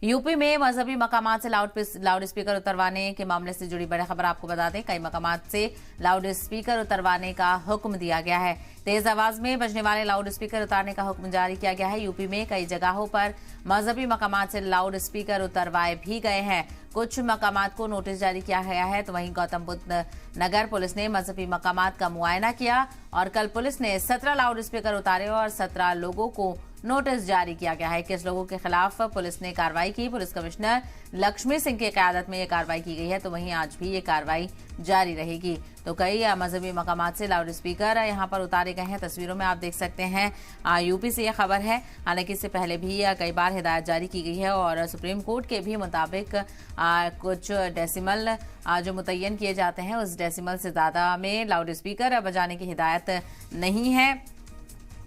UP में मजहबी मकामात से लाउड स्पीकर उतरवाने के मामले से जुड़ी बड़ी खबर आपको बता दें। कई मकामात से लाउड स्पीकर उतरवाने का हुक्म दिया गया है। तेज आवाज में बजने वाले लाउड स्पीकर उतारने का हुक्म जारी किया गया है। यूपी में कई जगहों पर मजहबी मकामात से लाउड स्पीकर उतरवाए भी गए हैं। कुछ मकामात को नोटिस जारी किया गया है। तो वहीं गौतम बुद्ध नगर पुलिस ने मजहबी मकामात का मुआयना किया और कल पुलिस ने 17 लाउड स्पीकर उतारे और 17 लोगों को नोटिस जारी किया गया है। 21 लोगों के खिलाफ पुलिस ने कार्रवाई की। पुलिस कमिश्नर लक्ष्मी सिंह की क़यादत में यह कार्रवाई की गई है। तो वहीं आज भी ये कार्रवाई जारी रहेगी। तो कई मजहबी मकामात से लाउड स्पीकर यहां पर उतारे गए हैं। तस्वीरों में आप देख सकते हैं। यूपी से यह खबर है। हालांकि इससे पहले भी कई बार हिदायत जारी की गई है और सुप्रीम कोर्ट के भी मुताबिक कुछ डेसिमल जो मुतय्यन किए जाते हैं उस डेसिमल से ज्यादा में लाउड स्पीकर बजाने की हिदायत नहीं है,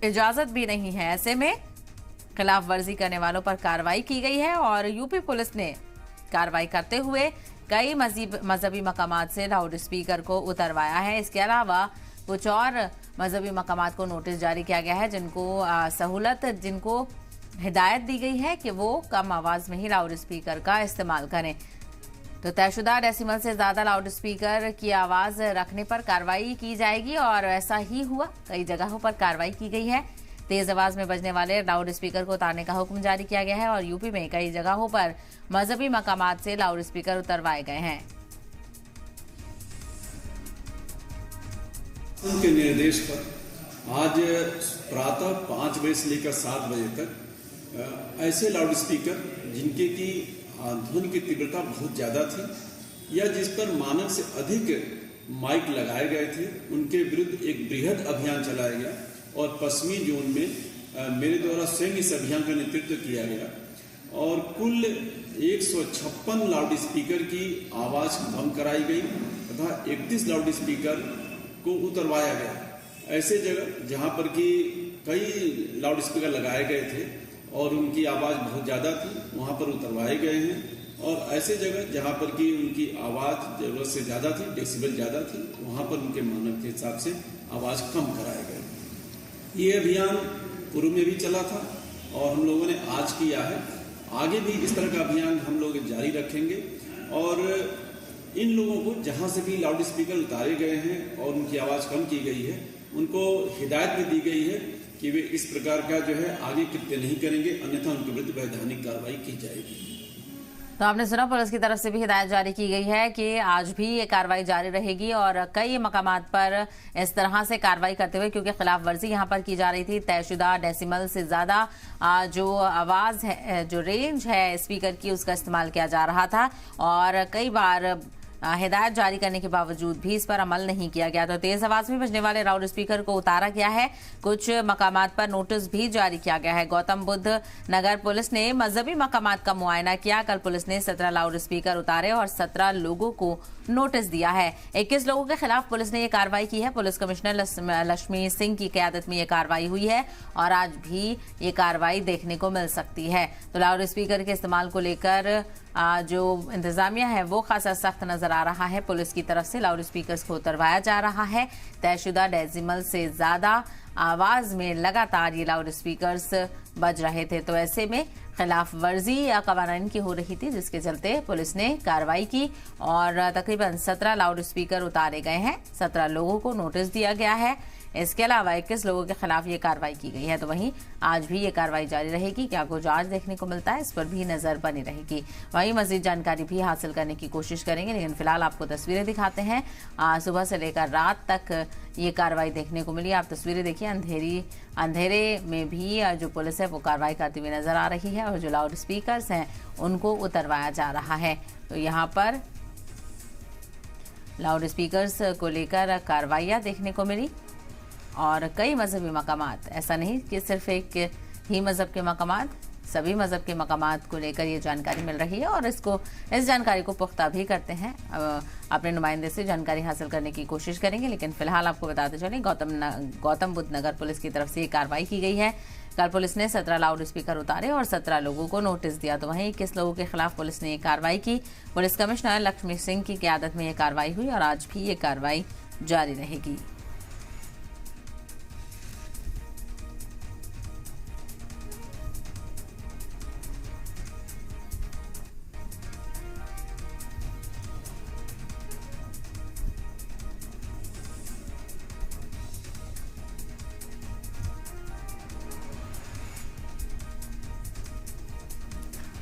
इजाजत भी नहीं है। ऐसे में खिलाफ वर्जी करने वालों पर कार्रवाई की गई है और यूपी पुलिस ने कार्रवाई करते हुए कई मजहबी मकामात से लाउड स्पीकर को उतरवाया है। इसके अलावा कुछ और मजहबी मकामात को नोटिस जारी किया गया है जिनको हिदायत दी गई है कि वो कम आवाज में ही लाउड स्पीकर का इस्तेमाल करें। तो तयशुदा डेसिमल से ज्यादा लाउड स्पीकर की आवाज रखने पर कार्रवाई की जाएगी और ऐसा ही हुआ। कई जगहों पर कार्रवाई की गई है। तेज आवाज में बजने वाले लाउड स्पीकर को उतारने का हुक्म जारी किया गया है और यूपी में कई जगहों पर मजहबी मकामात से लाउड स्पीकर उतरवाए गए हैं। उनके निर्देश पर आज प्रातः 5 बजे से लेकर 7 बजे तक ऐसे लाउड स्पीकर जिनके की ध्वनि की तीव्रता बहुत ज्यादा थी या जिस पर मानक से अधिक माइक लगाए गए थे, उनके विरुद्ध एक बृहद अभियान चलाया गया और पश्चिमी जोन में मेरे द्वारा स्वयं इस अभियान का नेतृत्व किया गया और कुल 156 लाउड स्पीकर की आवाज कम कराई गई तथा 31 लाउड स्पीकर को उतरवाया गया। ऐसे जगह जहां पर कि कई लाउड स्पीकर लगाए गए थे और उनकी आवाज बहुत ज्यादा थी वहां पर उतरवाए गए हैं और ऐसे जगह जहां पर कि उनकी आवाज जरूरत से ज्यादा थी, डेसिबल ज्यादा थी, वहां पर उनके मानक के हिसाब से आवाज कम कराए गए। ये अभियान पूर्व में भी चला था और हम लोगों ने आज किया है। आगे भी इस तरह का अभियान हम लोग जारी रखेंगे और इन लोगों को जहां से भी लाउड स्पीकर उतारे गए हैं और उनकी आवाज कम की गई है, उनको हिदायत भी दी गई है कि वे इस प्रकार का जो है आगे कृत्य नहीं करेंगे, अन्यथा उनके विरुद्ध वैधानिक कार्रवाई की जाएगी। तो आपने सुना, पुलिस की तरफ से भी हिदायत जारी की गई है कि आज भी ये कार्रवाई जारी रहेगी और कई मकामात पर इस तरह से कार्रवाई करते हुए, क्योंकि खिलाफ वर्जी यहां पर की जा रही थी, तयशुदा डेसिमल से ज्यादा जो आवाज है, जो रेंज है स्पीकर की, उसका इस्तेमाल किया जा रहा था और कई बार हिदायत जारी करने के बावजूद भी इस पर अमल नहीं किया गया। तो तेज आवाज में बजने वाले लाउड स्पीकर को उतारा गया है। कुछ मकामात पर नोटिस भी जारी किया गया है। गौतम बुद्ध नगर पुलिस ने मजहबी मकामात का मुआयना किया। कल पुलिस ने 17 लाउड स्पीकर उतारे और 17 लोगों को नोटिस दिया है। 21 लोगों के खिलाफ पुलिस ने यह कार्रवाई की है। पुलिस कमिश्नर लक्ष्मी सिंह की क़यादत में यह कार्रवाई हुई है और आज भी ये कार्रवाई देखने को मिल सकती है। तो लाउड स्पीकर के इस्तेमाल को लेकर जो इंतजामिया है वो खासा सख्त नजर आ रहा है। पुलिस की तरफ से लाउड स्पीकर्स को उतरवाया जा रहा है। तयशुदा डेसिमल से ज्यादा आवाज में लगातार ये लाउड स्पीकर्स बज रहे थे। तो ऐसे में खिलाफ वर्जी या कवानीन की हो रही थी, जिसके चलते पुलिस ने कार्रवाई की और तकरीबन 17 लाउड स्पीकर उतारे गए हैं। 17 लोगों को नोटिस दिया गया है। इसके अलावा 21 लोगों के खिलाफ ये कार्रवाई की गई है। तो वहीं आज भी ये कार्रवाई जारी रहेगी। क्या कुछ आज देखने को मिलता है, इस पर भी नजर बनी रहेगी। वहीं मजीद जानकारी भी हासिल करने की कोशिश करेंगे, लेकिन फिलहाल आपको तस्वीरें दिखाते हैं। सुबह से लेकर रात तक ये कार्रवाई देखने को मिली। आप तस्वीरें देखिए, अंधेरे में भी जो पुलिस है वो कार्रवाई करती हुई नजर आ रही है और जो लाउड स्पीकर्स हैं उनको उतरवाया जा रहा है। तो यहाँ पर लाउड स्पीकर्स को लेकर कार्रवाइयाँ देखने को मिली और कई मजहबी मकामात, ऐसा नहीं कि सिर्फ एक ही मजहब के मकामात, सभी मजहब के मकामात को लेकर ये जानकारी मिल रही है और इस जानकारी को पुख्ता भी करते हैं। अपने नुमाइंदे से जानकारी हासिल करने की कोशिश करेंगे, लेकिन फिलहाल आपको बताते चलें गौतम बुद्ध नगर पुलिस की तरफ से ये कार्रवाई की गई है। कल पुलिस ने 17 लाउड स्पीकर उतारे और 17 लोगों को नोटिस दिया। तो वहीं 21 लोगों के खिलाफ पुलिस ने ये कार्रवाई की। पुलिस कमिश्नर लक्ष्मी सिंह की क़यादत में ये कार्रवाई हुई और आज भी ये कार्रवाई जारी रहेगी।